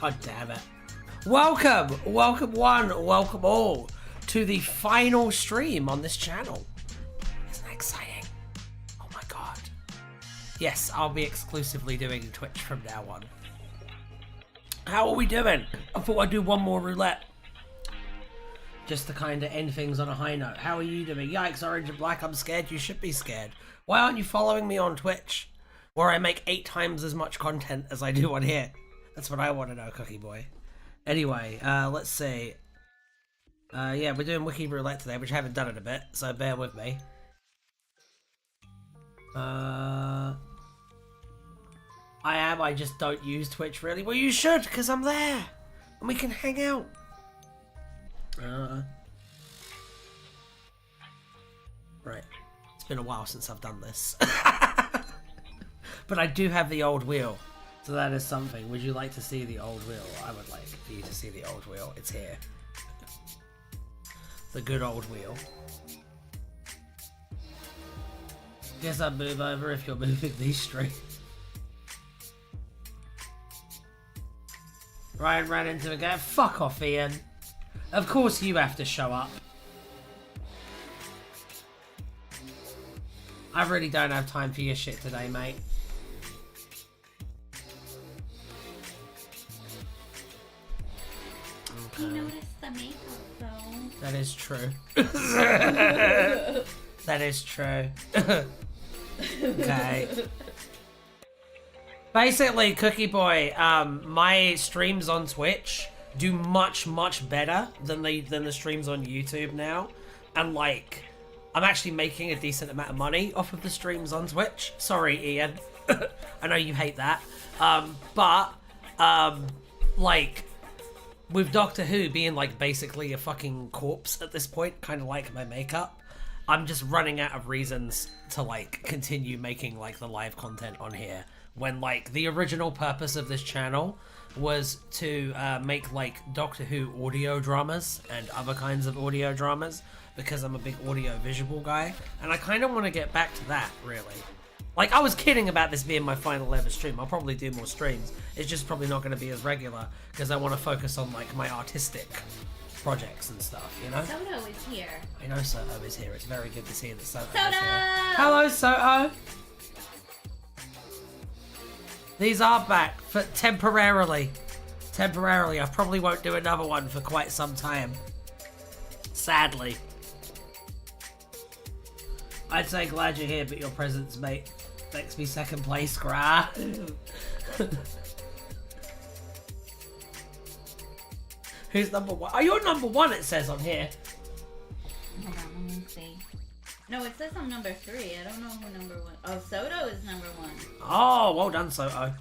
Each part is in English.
God damn it. Welcome one, welcome all to the final stream on this channel. Isn't that exciting? Oh my god. Yes, I'll be exclusively doing Twitch from now on. How are we doing? I thought I'd do one more roulette. Just to kind of end things on a high note. How are you doing? Yikes, Orange and Black, I'm scared. You should be scared. Why aren't you following me on Twitch? Where I make 8 times as much content as I do on here. That's what I want to know, Cookie Boy. Anyway, let's see. Yeah, we're doing Wiki Roulette today, which I haven't done in a bit, so bear with me. I just don't use Twitch really. Well, you should, because I'm there. And we can hang out. Right. It's been a while since I've done this. But I do have the old wheel. So that is something. Would you like to see the old wheel? I would like for you to see the old wheel. It's here. The good old wheel. Guess I'd move over if you're moving these streets. Ryan ran into a guy. Fuck off, Ian. Of course you have to show up. I really don't have time for your shit today, mate. You noticed the makeup, though. That is true. That is true. Okay. Basically, Cookie Boy, my streams on Twitch do much better than the streams on YouTube now, and like, I'm actually making a decent amount of money off of the streams on Twitch. Sorry, Ian. I know you hate that, but like, with Doctor Who being like basically a fucking corpse at this point, kind of like my makeup, I'm just running out of reasons to like continue making like the live content on here, when like the original purpose of this channel was to make like Doctor Who audio dramas and other kinds of audio dramas, because I'm a big audio visual guy, and I kind of want to get back to that, really. Like, I was kidding about this being my final ever stream. I'll probably do more streams. It's just probably not going to be as regular, because I want to focus on like my artistic projects and stuff, you know? Soto is here. I know Soto is here. It's very good to see that Soto is Soto! here. Hello, Soto! These are back for temporarily. Temporarily. I probably won't do another one for quite some time. Sadly. I'd say glad you're here, but your presence, mate, makes me second place, Gra. Who's number 1? Oh, you're number 1, it says on here. Hold on, let me see. No, it says I'm number 3. I don't know who number 1. Oh, Soto is number 1. Oh, well done, Soto.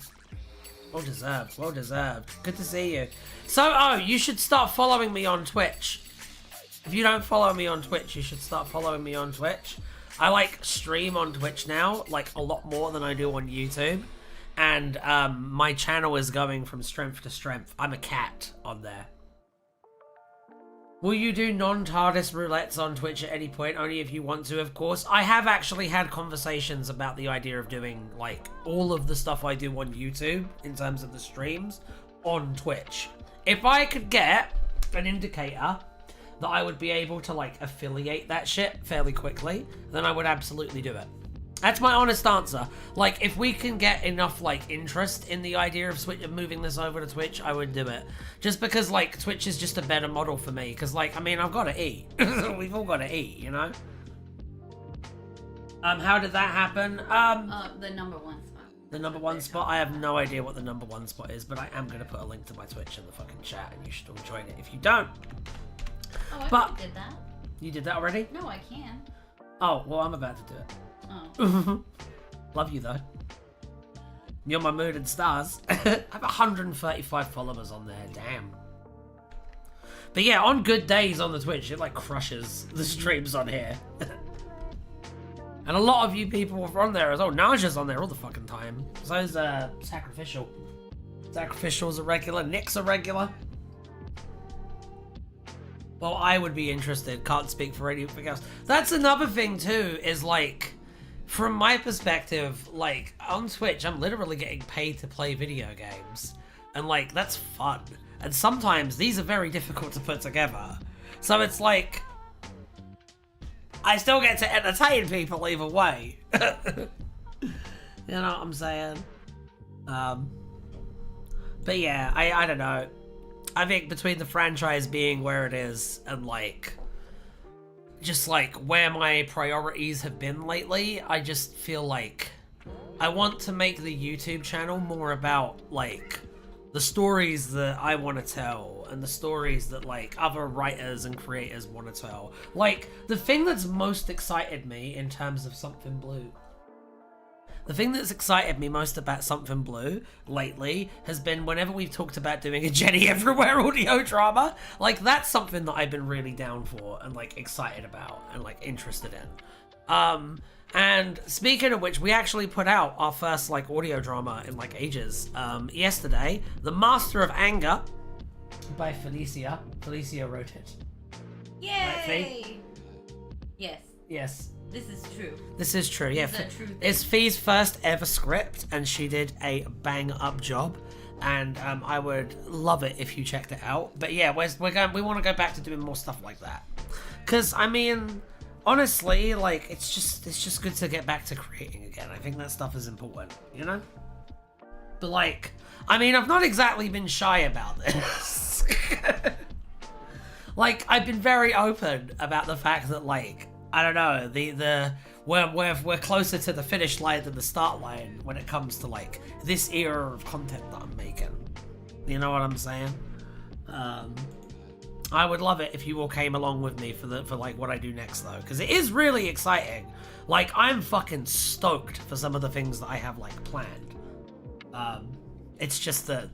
Well deserved, well deserved. Good to see you. Soto, you should start following me on Twitch. If you don't follow me on Twitch, you should start following me on Twitch. I like stream on Twitch now, like a lot more than I do on YouTube. And my channel is going from strength to strength. I'm a cat on there. Will you do non-Tardis roulettes on Twitch at any point? Only if you want to, of course. I have actually had conversations about the idea of doing like all of the stuff I do on YouTube in terms of the streams on Twitch. If I could get an indicator that I would be able to like affiliate that shit fairly quickly, then I would absolutely do it. That's my honest answer. Like, if we can get enough like interest in the idea of moving this over to Twitch, I would do it. Just because like Twitch is just a better model for me. Because like, I mean, I've got to eat. We've all got to eat, you know. How did that happen? The number 1 spot. The number 1 spot? I have no idea what the number 1 spot is, but I am going to put a link to my Twitch in the fucking chat, and you should all join it if you don't. Oh, I did that. You did that already? No, I can. Oh, well, I'm about to do it. Oh. Love you, though. You're my mood and stars. I have 135 followers on there, damn. But yeah, on good days on the Twitch, it like crushes the streams on here. And a lot of you people are on there as well. Naja's on there all the fucking time. So's Sacrificial. Sacrificial's a regular. Nick's a regular. Well, I would be interested. Can't speak for anything else. That's another thing too, is like, from my perspective, like on Twitch, I'm literally getting paid to play video games. And like, that's fun. And sometimes these are very difficult to put together. So it's like, I still get to entertain people either way. You know what I'm saying? But yeah, I don't know. I think between the franchise being where it is and like just like where my priorities have been lately, I just feel like I want to make the YouTube channel more about like the stories that I want to tell and the stories that like other writers and creators want to tell. Like the thing that's most excited me in terms of Something Blue, the thing that's excited me most about Something Blue lately has been whenever we've talked about doing a Jenny Everywhere audio drama. Like that's something that I've been really down for and like excited about and like interested in. And speaking of which, we actually put out our first like audio drama in like ages yesterday, The Master of Anger by Felicia. Felicia wrote it. Yay! Yes. Yes. This is true. This is true, yeah. It's Fee's first ever script, and she did a bang-up job. And I would love it if you checked it out. But yeah, we want to go back to doing more stuff like that. Because, I mean, honestly, like, it's just good to get back to creating again. I think that stuff is important, you know? But, like, I mean, I've not exactly been shy about this. Like, I've been very open about the fact that, like, I don't know, we're closer to the finish line than the start line when it comes to like this era of content that I'm making. You know what I'm saying? I would love it if you all came along with me for like what I do next though, because it is really exciting. Like I'm fucking stoked for some of the things that I have like planned. It's just that,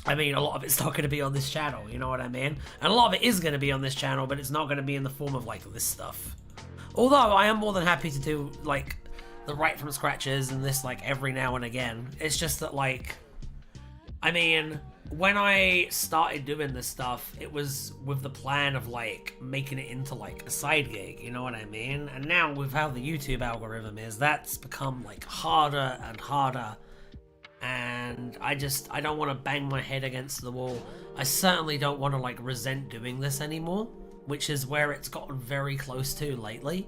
I mean, a lot of it's not going to be on this channel, you know what I mean? And a lot of it is going to be on this channel, but it's not going to be in the form of, like, this stuff. Although, I am more than happy to do, like, the write from scratches and this, like, every now and again. It's just that, like, I mean, when I started doing this stuff, it was with the plan of, like, making it into, like, a side gig, you know what I mean? And now, with how the YouTube algorithm is, that's become, like, harder and harder. And I don't want to bang my head against the wall. I certainly don't want to like resent doing this anymore, which is where it's gotten very close to lately.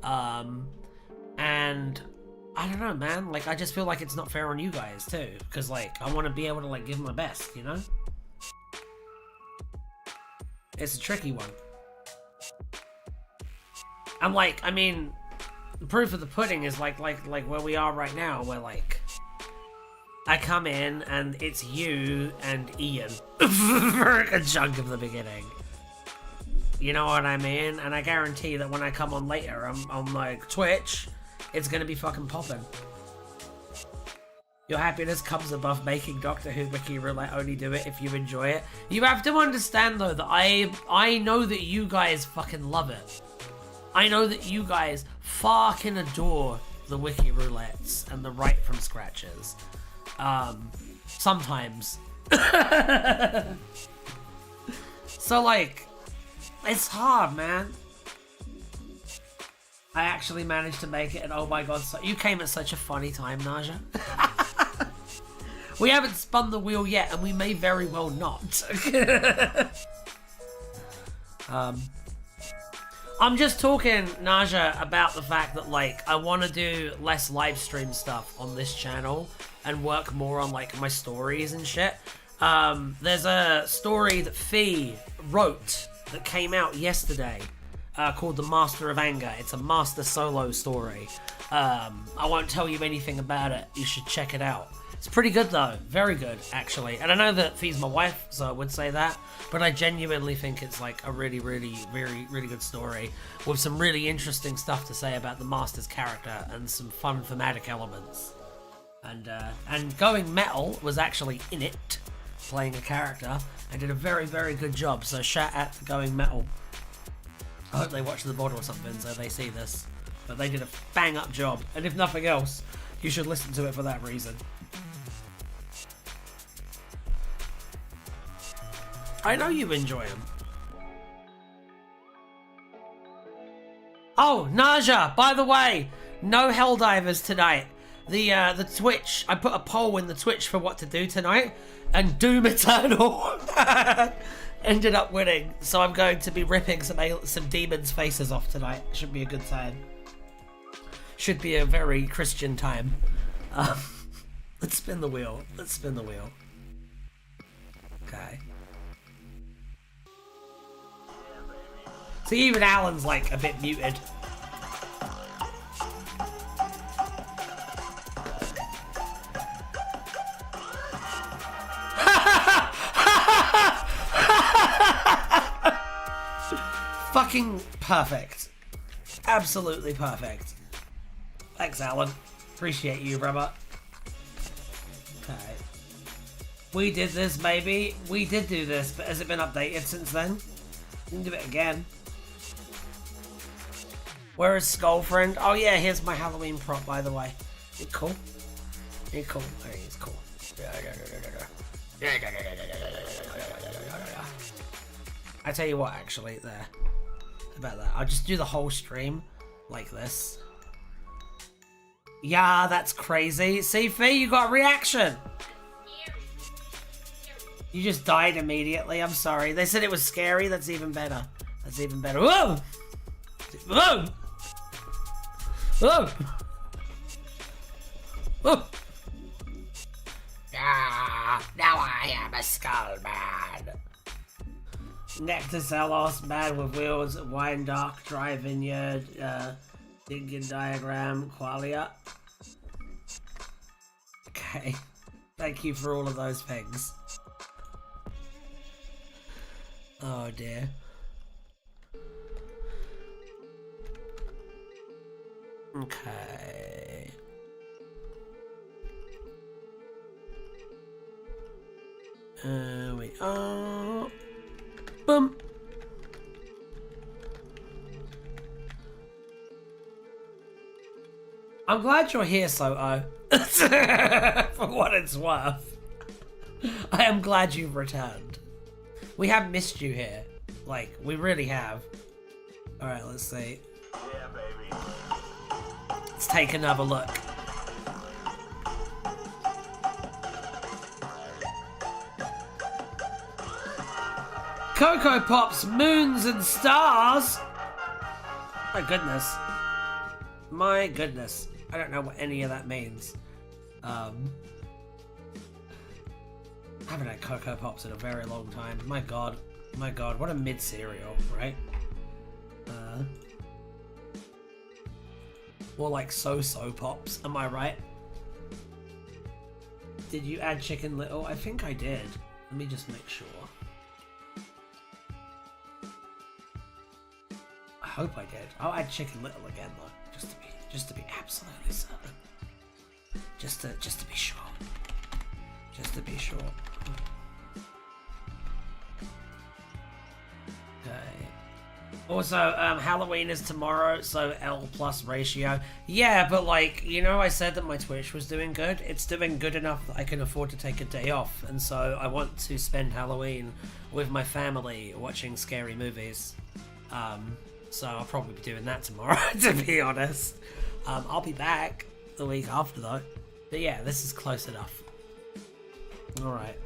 And I don't know, man, like I just feel like it's not fair on you guys too, because like I want to be able to like give my best, you know? It's a tricky one. I'm like, I mean, the proof of the pudding is like where we are right now, where like I come in and it's you and Ian for a chunk of the beginning. You know what I mean? And I guarantee that when I come on later on like Twitch, it's gonna be fucking popping. Your happiness comes above making Doctor Who Wiki Roulette. Only do it if you enjoy it. You have to understand though that I know that you guys fucking love it. I know that you guys fucking adore the Wiki Roulettes and the write from scratches. Sometimes. So like, it's hard, man. I actually managed to make it, and oh my god, you came at such a funny time, Naja. We haven't spun the wheel yet, and we may very well not. I'm just talking, Naja, about the fact that like I want to do less live stream stuff on this channel and work more on like my stories and shit. There's a story that Fee wrote that came out yesterday called The Master of Anger. It's a master solo story. I won't tell you anything about it. You should check it out. It's pretty good though. Very good, actually. And I know that Fee's my wife, so I would say that. But I genuinely think it's like a really, really, really good story with some really interesting stuff to say about the Master's character and some fun thematic elements. And Going Metal was actually in it, playing a character, and did a very, very good job. So shout out to Going Metal. I hope they watch the VOD or something so they see this. But they did a bang up job. And if nothing else, you should listen to it for that reason. I know you enjoy them. Oh, Naja, by the way, no Helldivers tonight. The Twitch, I put a poll in the Twitch for what to do tonight, and Doom Eternal ended up winning. So I'm going to be ripping some demons' faces off tonight. Should be a good time. Should be a very Christian time. Let's spin the wheel. Let's spin the wheel. Okay. See, even Alan's like a bit muted. Fucking perfect. Absolutely perfect. Thanks, Alan. Appreciate you, brother. Okay. We did this, maybe. We did do this, but has it been updated since then? We can do it again. Where is Skullfriend? Oh yeah, here's my Halloween prop, by the way. Is it cool? Is it cool? I think it's cool. I tell you what, actually, there. About that. I'll just do the whole stream like this. Yeah, that's crazy. See, Fee, you got a reaction. You just died immediately. I'm sorry. They said it was scary. That's even better. That's even better. Whoa! Whoa! Whoa! Whoa! Ah, now I am a skull man. Nectacelos, man with wheels, wine dark, dry vineyard, Dinkin diagram, qualia. Okay. Thank you for all of those things. Oh dear. Okay. We are. Boom. I'm glad you're here, Soto. For what it's worth. I am glad you've returned. We have missed you here. Like, we really have. Alright, let's see. Yeah, baby. Let's take another look. Cocoa Pops, moons and stars! My goodness. My goodness. I don't know what any of that means. I haven't had Cocoa Pops in a very long time. My god. My god, what a mid-cereal, right? More like so-so pops, am I right? Did you add Chicken Little? I think I did. Let me just make sure. I hope I did. I'll add Chicken Little again though, just to be absolutely certain. Just to be sure. Just to be sure. Okay. Also, Halloween is tomorrow, so L plus ratio. Yeah, but like, you know, I said that my Twitch was doing good. It's doing good enough that I can afford to take a day off, and so I want to spend Halloween with my family watching scary movies. So I'll probably be doing that tomorrow, to be honest. I'll be back the week after though. But yeah, this is close enough. Alright.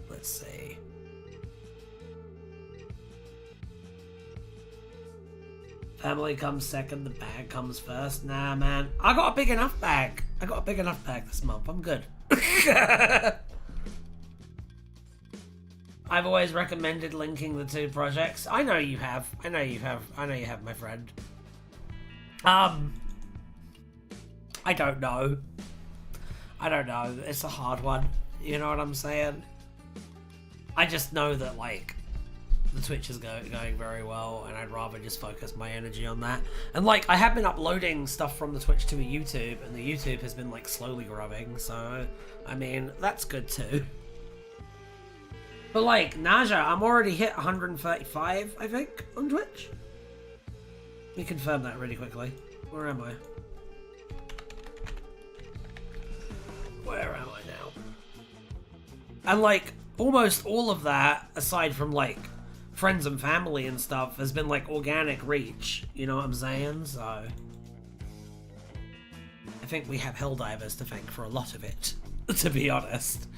Let's see. Family comes second, the bag comes first. Nah, man. I got a big enough bag. I got a big enough bag this month. I'm good. I've always recommended linking the two projects. I know you have. I know you have, my friend. I don't know. It's a hard one. You know what I'm saying? I just know that, like, the Twitch is going very well, and I'd rather just focus my energy on that. And, like, I have been uploading stuff from the Twitch to a YouTube, and the YouTube has been, like, slowly growing, so, I mean, that's good too. But, like, Naja, I'm already hit 135, I think, on Twitch. Let me confirm that really quickly. Where am I? Where am I now? And, like, almost all of that, aside from, like, friends and family and stuff, has been, like, organic reach. You know what I'm saying? So, I think we have Helldivers to thank for a lot of it, to be honest.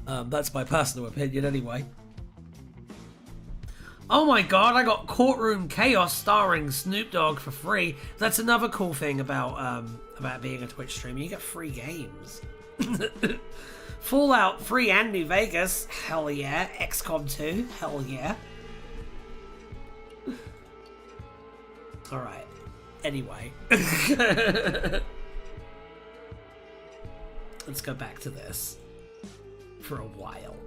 That's my personal opinion anyway. Oh my god, I got Courtroom Chaos starring Snoop Dogg for free. That's another cool thing about being a Twitch streamer. You get free games. Fallout 3 and New Vegas. Hell yeah. XCOM 2. Hell yeah. Alright. Anyway. Let's go back to this. For a while.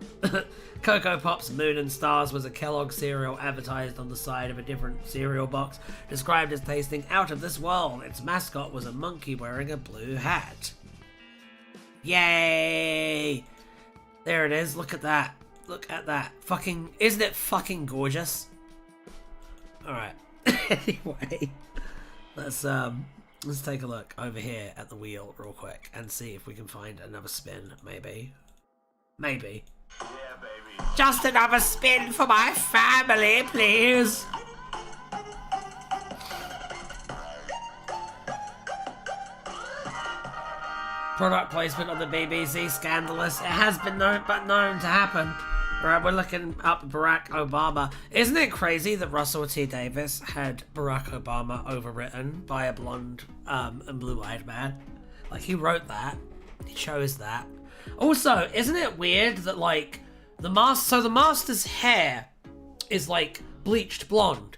Cocoa Pops Moon and Stars was a Kellogg cereal advertised on the side of a different cereal box, described as tasting out of this world. Its mascot was a monkey wearing a blue hat. Yay! There it is. Look at that. Look at that. Fucking, isn't it fucking gorgeous? Alright. Anyway. Let's take a look over here at the wheel real quick and see if we can find another spin, maybe. Maybe. Yeah, baby. Just another spin for my family, please. Product placement on the BBC, scandalous. It has been known to happen. Alright, we're looking up Barack Obama. Isn't it crazy that Russell T Davies had Barack Obama overwritten by a blonde and blue-eyed man? Like, he wrote that. He chose that. Also, isn't it weird that, like, the Master's hair is, like, bleached blonde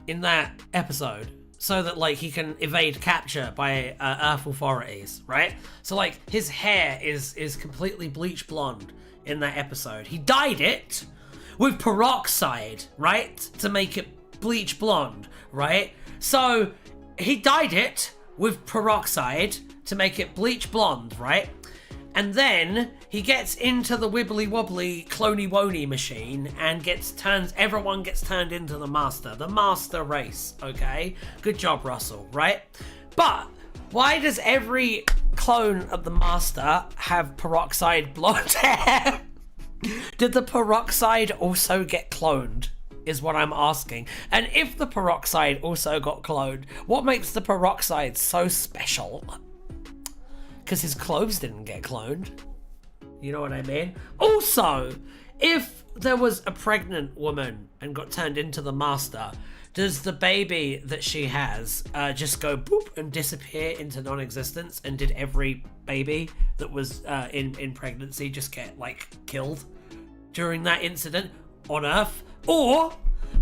in that episode so that, like, he can evade capture by Earth authorities, right? So, like, his hair is completely bleached blonde in that episode. He dyed it with peroxide, right? To make it bleach blonde, right? So, he dyed it with peroxide to make it bleach blonde, right? And then he gets into the wibbly wobbly clony wony machine and everyone gets turned into the master race, okay? Good job, Russell, right? But why does every clone of the master have peroxide blonde hair? Did the peroxide also get cloned? Is what I'm asking. And if the peroxide also got cloned, what makes the peroxide so special? Because his clothes didn't get cloned. You know what I mean? Also, if there was a pregnant woman and got turned into the master, does the baby that she has just go boop and disappear into non-existence? And did every baby that was in pregnancy just get, like, killed during that incident on Earth? Or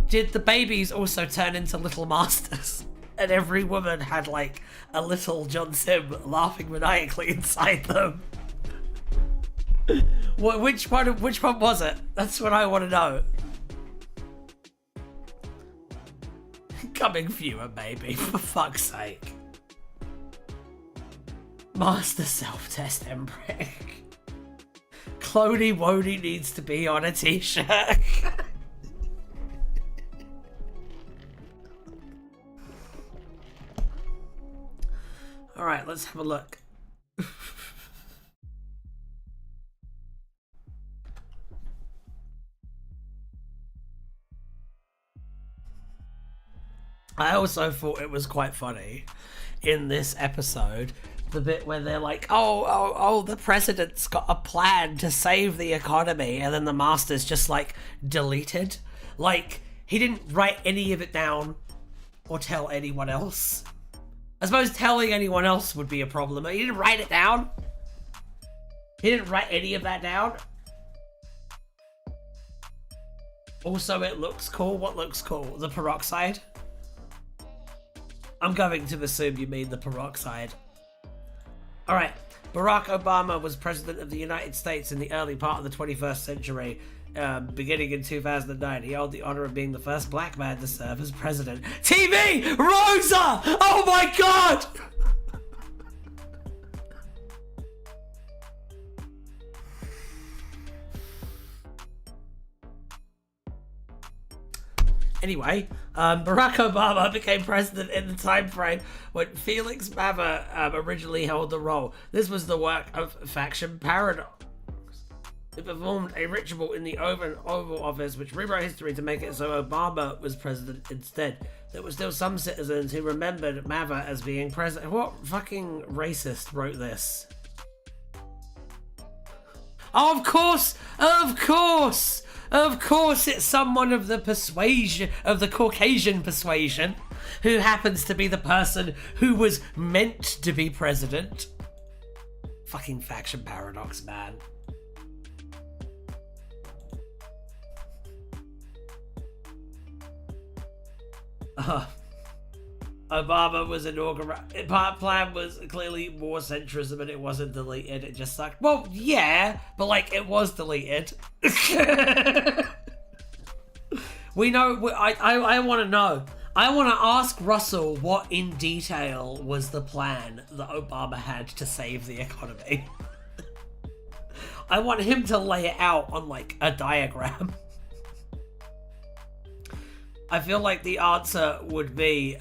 did the babies also turn into little masters? And every woman had, like, a little John Sim laughing maniacally inside them. Which one was it? That's what I want to know. Coming fewer, baby, for fuck's sake. Master self-test Embrick. Clony Wony needs to be on a t-shirt. Alright, let's have a look. I also thought it was quite funny in this episode, the bit where they're like, oh, the president's got a plan to save the economy, and then the master's just, like, deleted. Like, he didn't write any of it down or tell anyone else. I suppose telling anyone else would be a problem. He didn't write it down. He didn't write any of that down. Also, it looks cool. What looks cool? The peroxide? I'm going to assume you mean the peroxide. Alright. Barack Obama was president of the United States in the early part of the 21st century. Beginning in 2009, he held the honor of being the first black man to serve as president. TV! Rosa! Oh my god! Anyway, Barack Obama became president in the time frame when Felix Mather originally held the role. This was the work of Faction Paradox. It performed a ritual in the Oval Office which rewrote history to make it so Obama was president instead. There were still some citizens who remembered Mather as being president. What fucking racist wrote this? Oh, of course! Of course it's someone of the persuasion, of the Caucasian persuasion, who happens to be the person who was meant to be president. Fucking faction paradox, man. Obama was inaugurated. Part plan was clearly more centrism and it wasn't deleted. It just sucked. Well, yeah, but like it was deleted. We know. I want to know. I want to ask Russell what in detail was the plan that Obama had to save the economy. I want him to lay it out on like a diagram. I feel like the answer would be,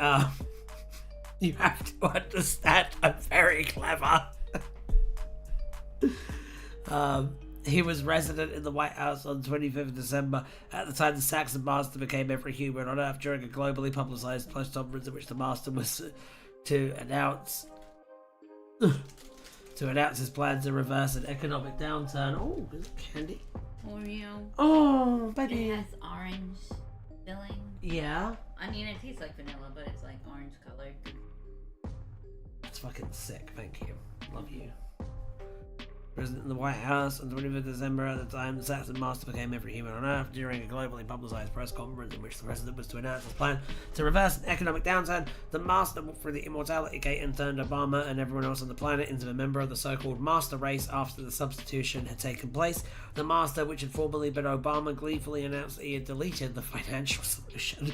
you have to understand I'm very clever. He was resident in the White House on 25th December. At the time, the Saxon Master became every human on Earth during a globally publicized press conference in which the Master was to announce his plan to reverse an economic downturn. Oh, there's candy. Oreo. Oh, baby. It has orange filling. Yeah. I mean, it tastes like vanilla, but it's like orange colored. That's fucking sick. Thank you. Love you. President in the White House on 25th December. At the time, the Saxon Master became every human on Earth during a globally publicized press conference in which the president was to announce his plan to reverse an economic downturn. The Master walked through the Immortality Gate and turned Obama and everyone else on the planet into a member of the so-called Master Race after the substitution had taken place. The Master, which had formerly been Obama, gleefully announced that he had deleted the financial solution.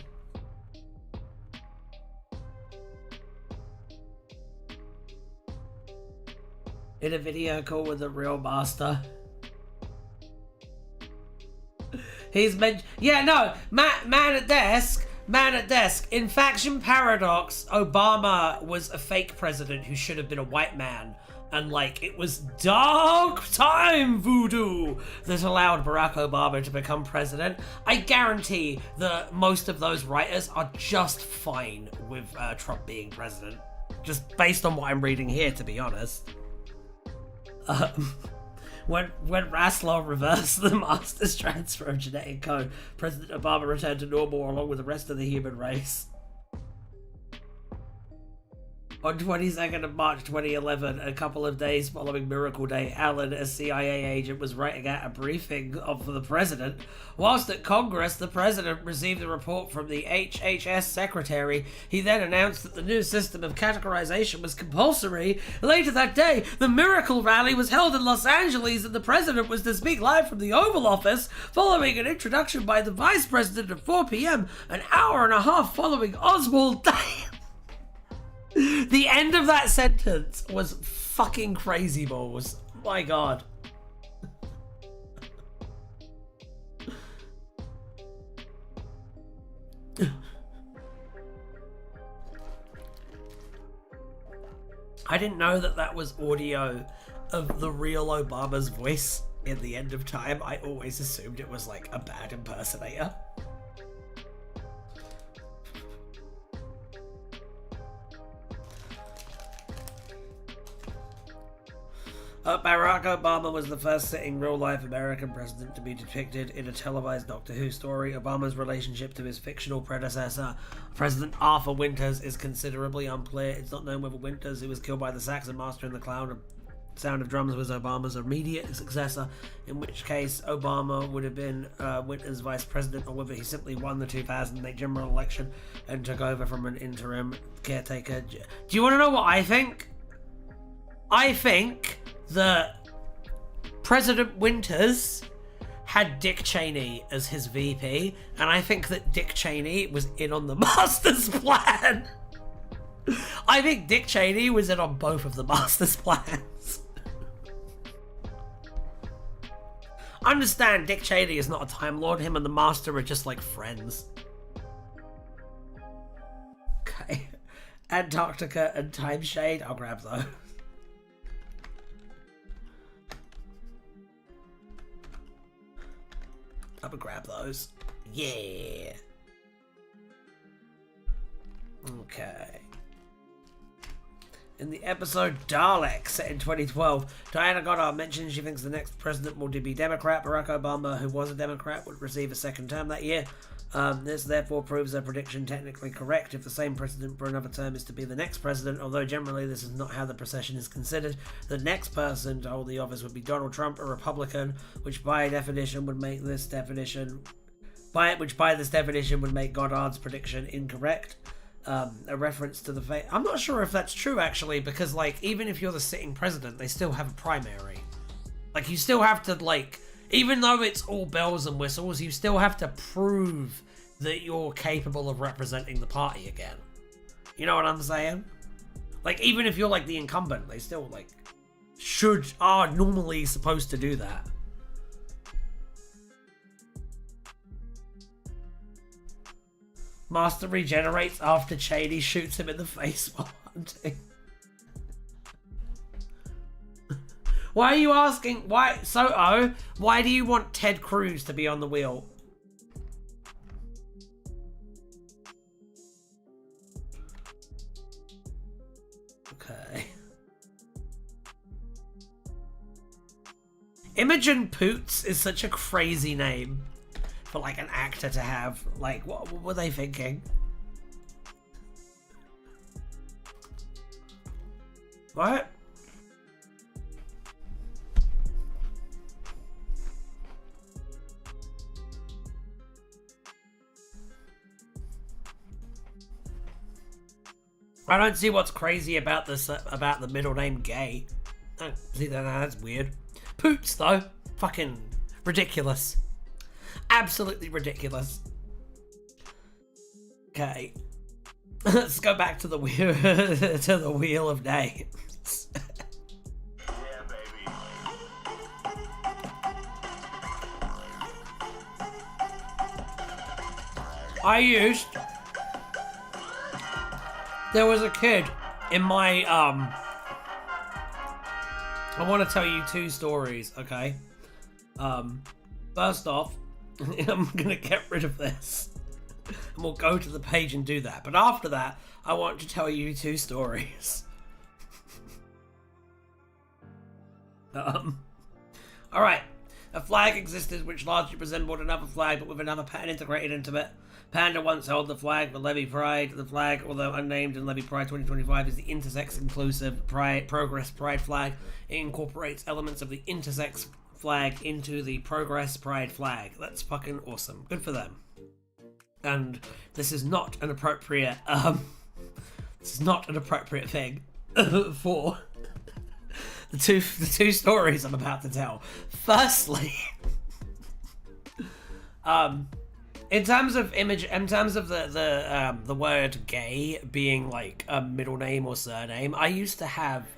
In a video call with the real Master. He's been... Yeah, no. Man at desk. In Faction Paradox, Obama was a fake president who should have been a white man. And, like, it was dark time voodoo that allowed Barack Obama to become president. I guarantee that most of those writers are just fine with Trump being president. Just based on what I'm reading here, to be honest. When Raslow reversed the Master's transfer of genetic code, President Obama returned to normal along with the rest of the human race. On 22nd of March 2011, a couple of days following Miracle Day, Allen, a CIA agent, was writing out a briefing of the president. Whilst at Congress, the president received a report from the HHS secretary. He then announced that the new system of categorization was compulsory. Later that day, the Miracle Rally was held in Los Angeles and the president was to speak live from the Oval Office, following an introduction by the vice president at 4 p.m., an hour and a half following Oswald Day. The end of that sentence was fucking crazy balls. My god. I didn't know that was audio of the real Obama's voice in the end of time. I always assumed it was like a bad impersonator. Barack Obama was the first sitting real-life American president to be depicted in a televised Doctor Who story. Obama's relationship to his fictional predecessor, President Arthur Winters, is considerably unclear. It's not known whether Winters, who was killed by the Saxon Master in the Sound of Drums, was Obama's immediate successor, in which case Obama would have been Winters' vice president, or whether he simply won the 2008 general election and took over from an interim caretaker. Do you want to know what I think? I think that President Winters had Dick Cheney as his VP, and I think that Dick Cheney was in on the Master's plan. I think Dick Cheney was in on both of the Master's plans. Understand, Dick Cheney is not a Time Lord. Him and the Master are just like friends. Okay. Antarctica and Time Shade, I'll grab those. I'm gonna grab those. Yeah. Okay. In the episode Dalek, set in 2012, Diana Goddard mentioned she thinks the next president will be Democrat. Barack Obama, who was a Democrat, would receive a second term that year. This therefore proves her prediction technically correct if the same president for another term is to be the next president, although generally this is not how the procession is considered. The next person to hold the office would be Donald Trump, a Republican, which by this definition would make Goddard's prediction incorrect. A reference to the I'm not sure if that's true actually, because like even if you're the sitting president, they still have a primary. Like you still have to like, even though it's all bells and whistles, you still have to prove that you're capable of representing the party again. You know what I'm saying? Like even if you're like the incumbent, they still like are normally supposed to do that. Master regenerates after Cheney shoots him in the face while hunting. Why are you asking? Why, Soto? Why do you want Ted Cruz to be on the wheel? Okay. Imogen Poots is such a crazy name for like an actor to have. Like, what were they thinking? What? I don't see what's crazy about this, about the middle name Gay. I don't see that, that's weird. Poots though, fucking ridiculous. Absolutely ridiculous. Okay. Let's go back to the wheel, to the wheel of names. Yeah, baby. There was a kid in my, I want to tell you two stories, okay? First off, I'm going to get rid of this. And we'll go to the page and do that. But after that, I want to tell you two stories. Alright. A flag existed which largely resembled another flag, but with another pattern integrated into it. Panda once held the flag for Levy Pride. The flag, although unnamed in Levy Pride 2025, is the intersex-inclusive Progress Pride flag. It incorporates elements of the intersex flag into the Progress Pride flag. That's fucking awesome. Good for them. And this is not an appropriate, thing for the two stories I'm about to tell. Firstly, in terms of the word gay being like a middle name or surname, I used to have,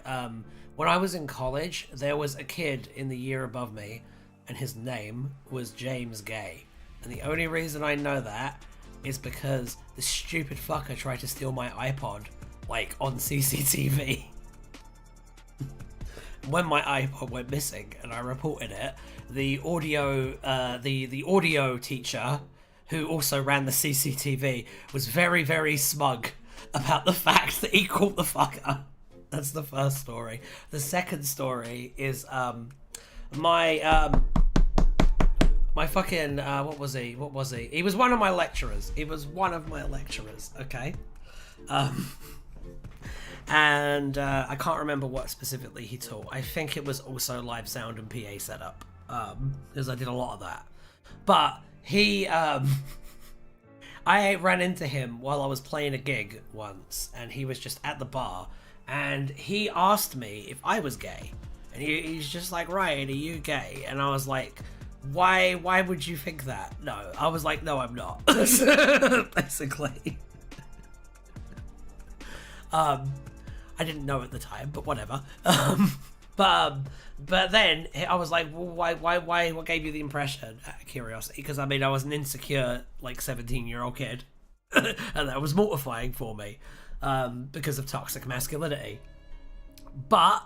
when I was in college, there was a kid in the year above me, and his name was James Gay. And the only reason I know that is because the stupid fucker tried to steal my iPod, like, on CCTV. When my iPod went missing and I reported it, the audio teacher, who also ran the CCTV, was very, very smug about the fact that he caught the fucker. That's the first story. The second story is my fucking what was he? He was one of my lecturers. Okay. And I can't remember what specifically he taught. I think it was also live sound and PA setup, because I did a lot of that. But he, I ran into him while I was playing a gig once, and he was just at the bar, and he asked me if I was gay, and he's just like, Ryan, are you gay? And I was like, why would you think that? No, I was like, no, I'm not. Basically. I didn't know at the time, but whatever. But then I was like, well, why? What gave you the impression? Out of curiosity, because I mean, I was an insecure, like 17-year-old kid, and that was mortifying for me, because of toxic masculinity. But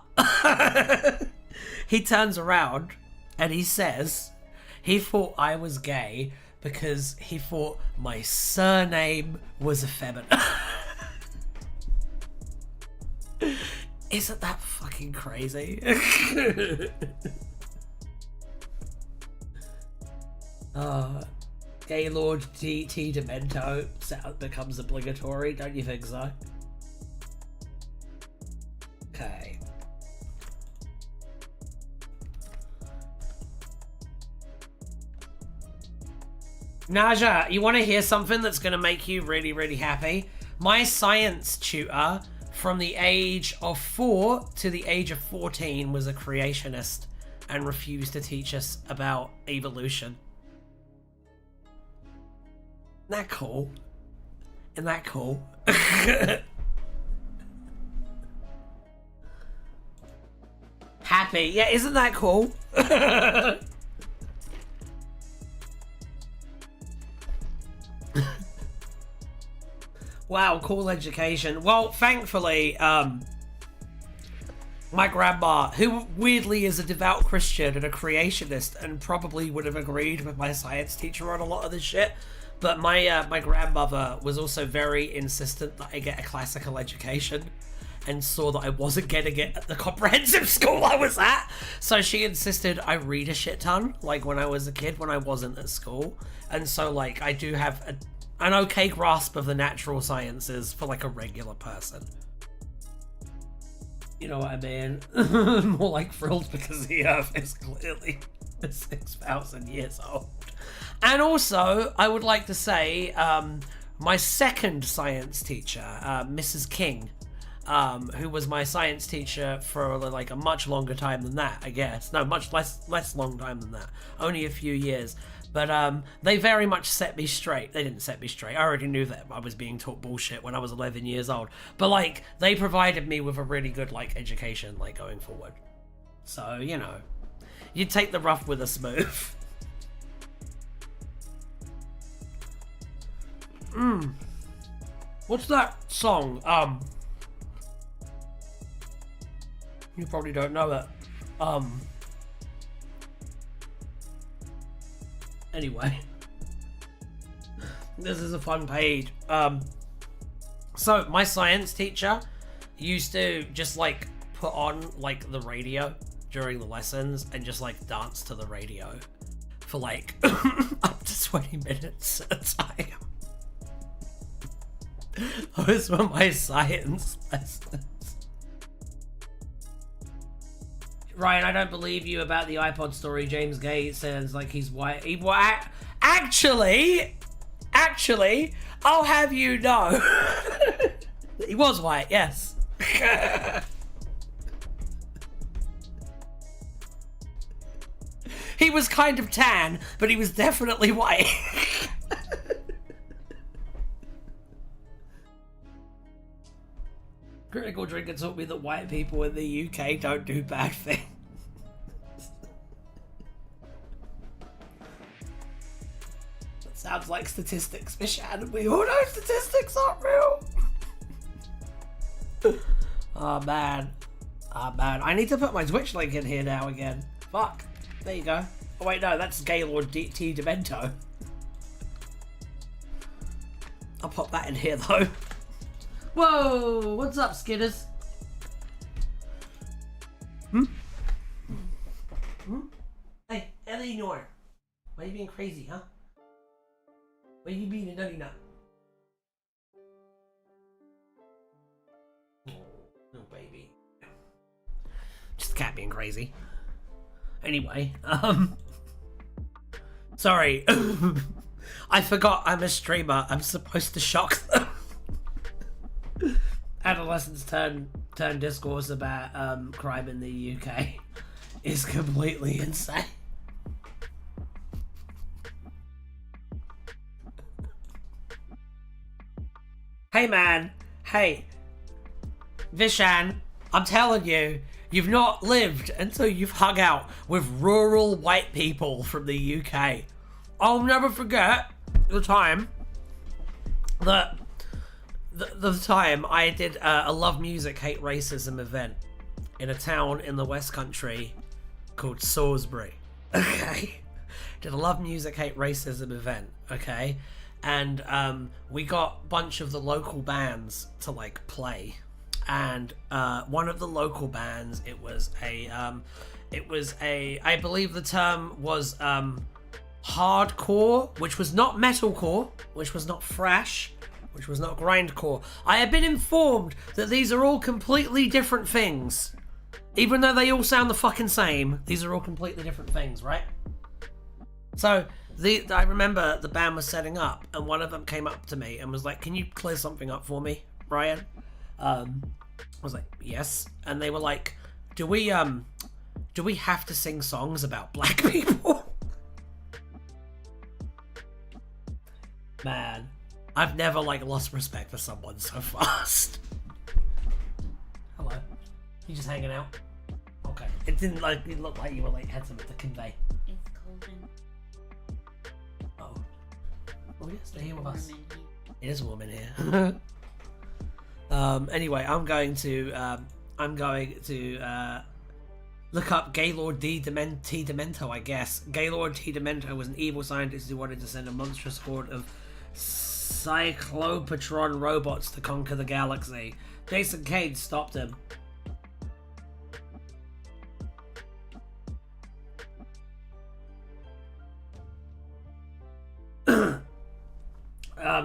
he turns around and he says he thought I was gay because he thought my surname was effeminate. Isn't that fucking crazy? Gaylord T Demento becomes obligatory, don't you think so? Okay. Naja, you want to hear something that's going to make you really, really happy? My science tutor from the age of 4 to the age of 14 was a creationist and refused to teach us about evolution. Isn't that cool? Isn't that cool? Happy. Yeah, isn't that cool? Wow, cool education. Well, thankfully, my grandma, who weirdly is a devout Christian and a creationist and probably would have agreed with my science teacher on a lot of this shit, but my grandmother was also very insistent that I get a classical education and saw that I wasn't getting it at the comprehensive school I was at. So she insisted I read a shit ton, like when I was a kid, when I wasn't at school. And so, like, I do have an okay grasp of the natural sciences for, like, a regular person. You know what I mean? More like thrilled because the Earth is clearly 6,000 years old. And also, I would like to say, my second science teacher, Mrs. King, who was my science teacher for like a much longer time than that, I guess. No, much less long time than that. Only a few years. But they very much set me straight. They didn't set me straight. I already knew that I was being taught bullshit when I was 11 years old. But like, they provided me with a really good like education, like going forward. So, you know, you take the rough with the smooth. What's that song? You probably don't know it. Anyway. This is a fun page. So my science teacher used to just like put on like the radio during the lessons and just like dance to the radio for like up to 20 minutes at a time. Those were my science lessons. Ryan, I don't believe you about the iPod story. James Gay says like he's white. Actually, I'll have you know, he was white. Yes. He was kind of tan, but he was definitely white. Critical Drinker taught me that white people in the UK don't do bad things. That sounds like statistics, Mishan. We all know statistics aren't real. Oh man. I need to put my Twitch link in here now again. Fuck. There you go. Oh wait, no, that's Gaylord T Demento. I'll pop that in here though. Whoa! What's up, Skidders? Hey, Eleanor. Why are you being crazy, huh? Why are you being a nutty nut? Oh, baby. Just the cat being crazy. Anyway, sorry. I forgot I'm a streamer. I'm supposed to shock them. Adolescents turn discourse about crime in the UK is completely insane. Hey man, hey, Vishan, I'm telling you, you've not lived until you've hung out with rural white people from the UK. I'll never forget the time that the time I did a Love Music Hate Racism event in a town in the West Country called Salisbury. Okay, did a Love Music Hate Racism event. Okay, and we got a bunch of the local bands to like play and one of the local bands, it was a I believe the term was hardcore, which was not metalcore, which was not thrash, which was not grindcore. I have been informed that these are all completely different things. Even though they all sound the fucking same, these are all completely different things, right? So, I remember the band was setting up, and one of them came up to me and was like, "Can you clear something up for me, Ryan?" I was like, "Yes." And they were like, do we have to sing songs about black people?" Man, I've never lost respect for someone so fast. Hello. You just hanging out? Okay. It didn't it looked like you were had something to convey. It's cold and Oh. Oh yeah, stay here with us. warm in here. It is warm in here. Anyway, I'm going to look up Gaylord T. Demento, I guess. Gaylord T. Demento was an evil scientist who wanted to send a monstrous horde of Cyclopatron robots to conquer the galaxy. Jason Cade stopped him.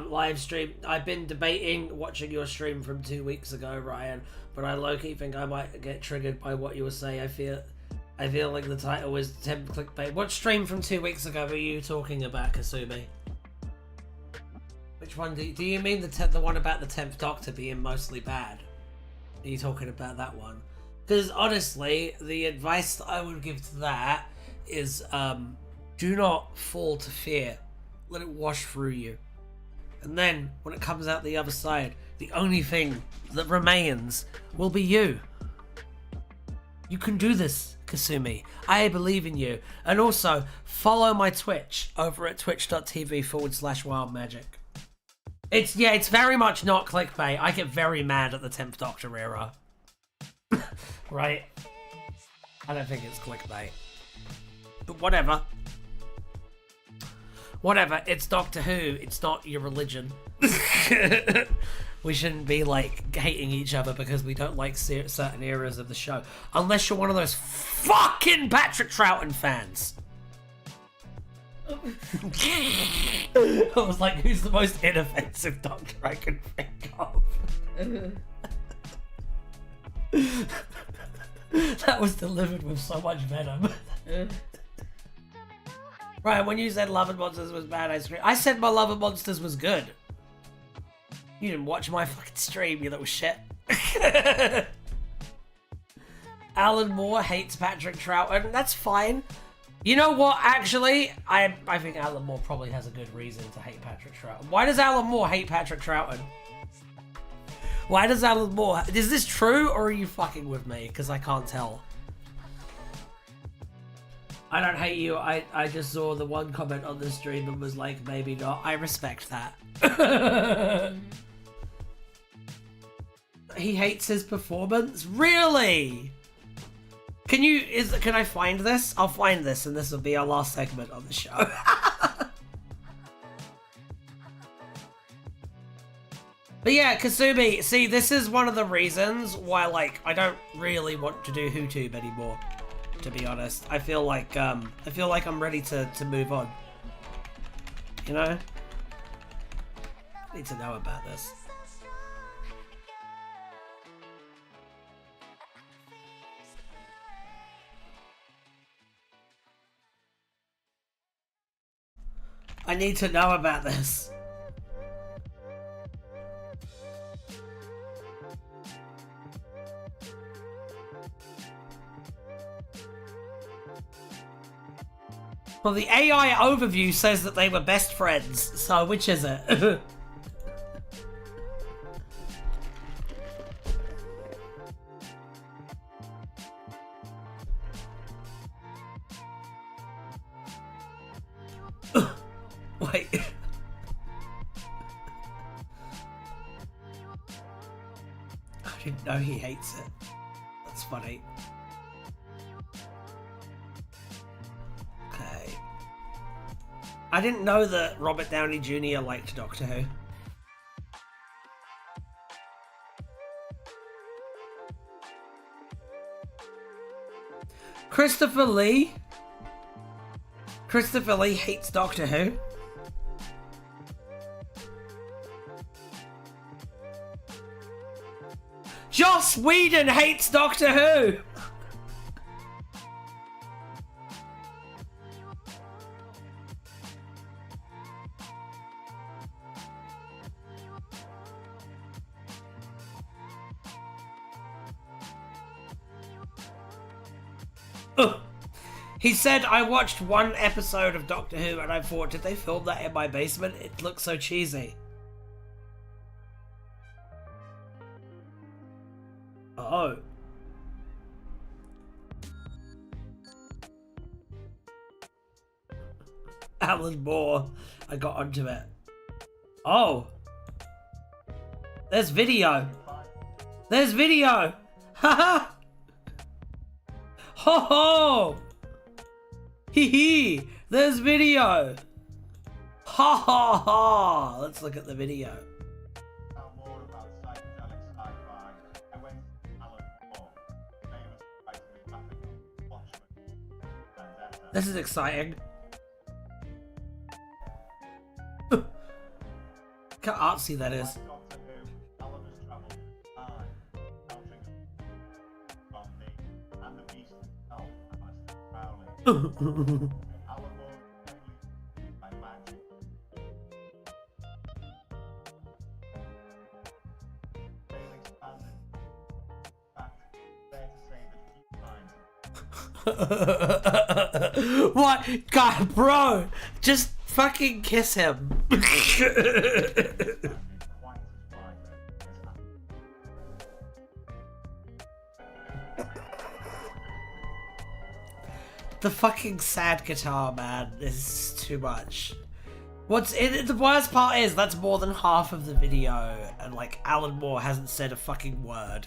Live stream. I've been debating watching your stream from 2 weeks ago, Ryan, but I low-key think I might get triggered by what you were saying. I feel like the title was temp clickbait. What stream from 2 weeks ago were you talking about, Kasumi? Which one do you mean the one about the 10th Doctor being mostly bad? Are you talking about that one? Because honestly, the advice that I would give to that is do not fall to fear. Let it wash through you. And then, when it comes out the other side, the only thing that remains will be you. You can do this, Kasumi. I believe in you. And also, follow my Twitch over at twitch.tv/wildmagic. It's very much not clickbait. I get very mad at the 10th Doctor era. Right? I don't think it's clickbait. But whatever. Whatever, it's Doctor Who, it's not your religion. We shouldn't be hating each other because we don't like certain eras of the show. Unless you're one of those fucking Patrick Troughton fans. I was like, who's the most inoffensive Doctor I can think of? That was delivered with so much venom. Right, when you said Love and Monsters was bad, I said my Love and Monsters was good. You didn't watch my fucking stream, you little shit. Alan Moore hates Patrick Troughton. That's fine. You know what, actually? I think Alan Moore probably has a good reason to hate Patrick Troughton. Why does Alan Moore hate Patrick Troughton? Why does Alan Moore... Is this true, or are you fucking with me? Because I can't tell. I don't hate you. I just saw the one comment on the stream and was like, maybe not. I respect that. He hates his performance? Really? Can I find this? I'll find this, and this will be our last segment on the show. But yeah, Kasumi, see, this is one of the reasons why, I don't really want to do HooTube anymore. To be honest, I feel like I'm ready to move on. You know? I need to know about this. I need to know about this. Well, the AI overview says that they were best friends, so which is it? Wait. I didn't know he hates it. That's funny. Okay. I didn't know that Robert Downey Jr. liked Doctor Who. Christopher Lee? Christopher Lee hates Doctor Who? Joss Whedon hates Doctor Who! Ugh. He said, I watched one episode of Doctor Who and I thought, did they film that in my basement? It looks so cheesy. Oh. Alan Moore. I got onto it. Oh. There's video. There's video. Haha. Ho ho. Hee hee. There's video. Ha ha ha. Let's look at the video. More about psychedelic sci-fi. I went to Alan Moore, famous writer of graphic Watchmen, Vendetta. This is exciting. Look how artsy that is. Doctor Who, Alan has travelled through time, encountering stormy and the beast himself, Alistair Crowley. Alan Moore is by magic. Tale expanded. In fact, fair to say that he finds What? God, bro, just fucking kiss him. quite as wide as The fucking sad guitar, man, is too much. The worst part is that's more than half of the video, and like Alan Moore hasn't said a fucking word.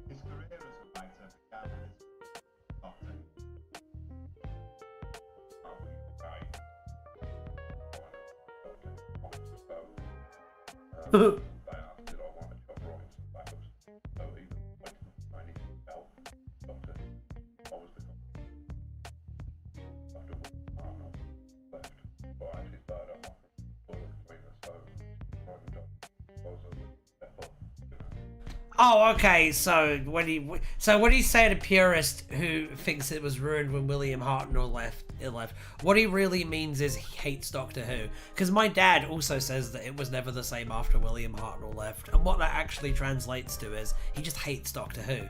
His career as a writer began as Doctor. Oh, okay. So when he's saying a purist who thinks it was ruined when William Hartnell left, what he really means is he hates Doctor Who. Because my dad also says that it was never the same after William Hartnell left, and what that actually translates to is he just hates Doctor Who.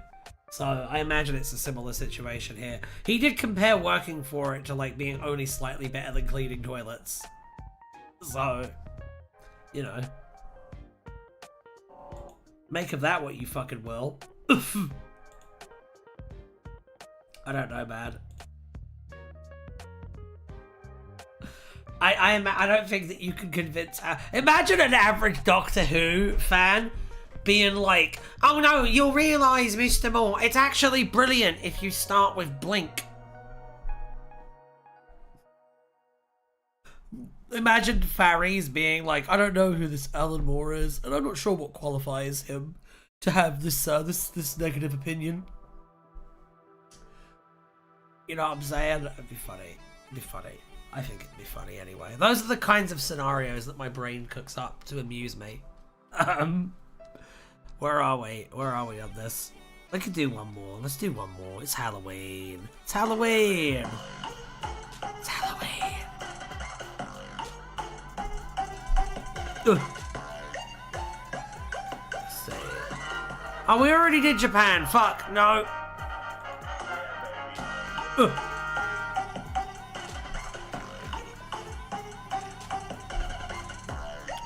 So I imagine it's a similar situation here. He did compare working for it to like being only slightly better than cleaning toilets. So, you know. Make of that what you fucking will. I don't know, man. I don't think that you can convince... Imagine an average Doctor Who fan being like, oh no, you'll realise, Mr. Moore, it's actually brilliant if you start with Blink. Imagine Faries being like, I don't know who this Alan Moore is, and I'm not sure what qualifies him to have this this negative opinion. You know what I'm saying? It'd be funny. It'd be funny. I think it'd be funny anyway. Those are the kinds of scenarios that my brain cooks up to amuse me. Where are we? Where are we on this? We could do one more. Let's do one more. It's Halloween. It's Halloween. It's Halloween. Ugh. Let's see. Oh, we already did Japan. Fuck. No. Ugh.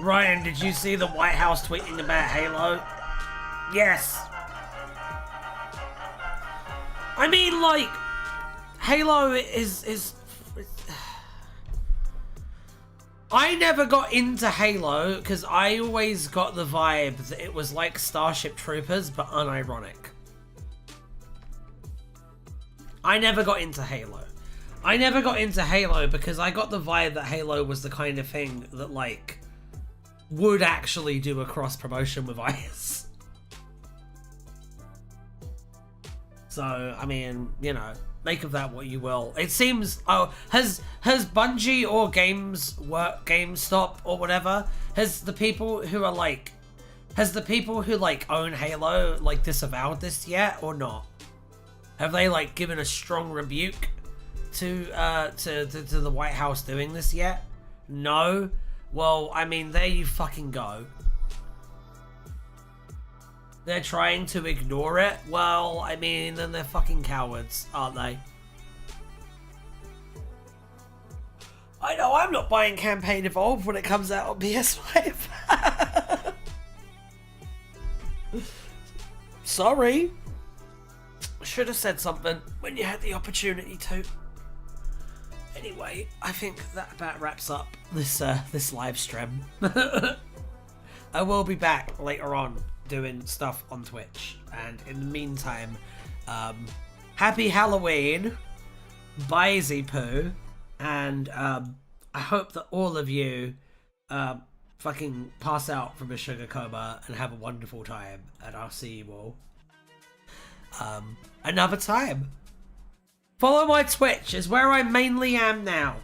Ryan, did you see the White House tweeting about Halo? Yes. I mean, like, Halo is I never got into Halo because I always got the vibe that it was like Starship Troopers, but unironic. I never got into Halo. I never got into Halo because I got the vibe that Halo was the kind of thing that, like, would actually do a cross-promotion with IS. So I mean, you know, make of that what you will. It seems, oh, has Bungie or GameStop or whatever, has the people who own Halo like disavowed this yet or not? Have they like given a strong rebuke to the White House doing this yet? No? Well, I mean, there you fucking go. They're trying to ignore it? Well, I mean, then they're fucking cowards, aren't they? I know I'm not buying Campaign Evolved when it comes out on PS5. Sorry. Should have said something when you had the opportunity to. Anyway, I think that about wraps up this live stream. I will be back later on doing stuff on Twitch, and in the meantime, happy Halloween, bye Poo, and I hope that all of you fucking pass out from a sugar coma and have a wonderful time, and I'll see you all another time. Follow my Twitch, is where I mainly am now.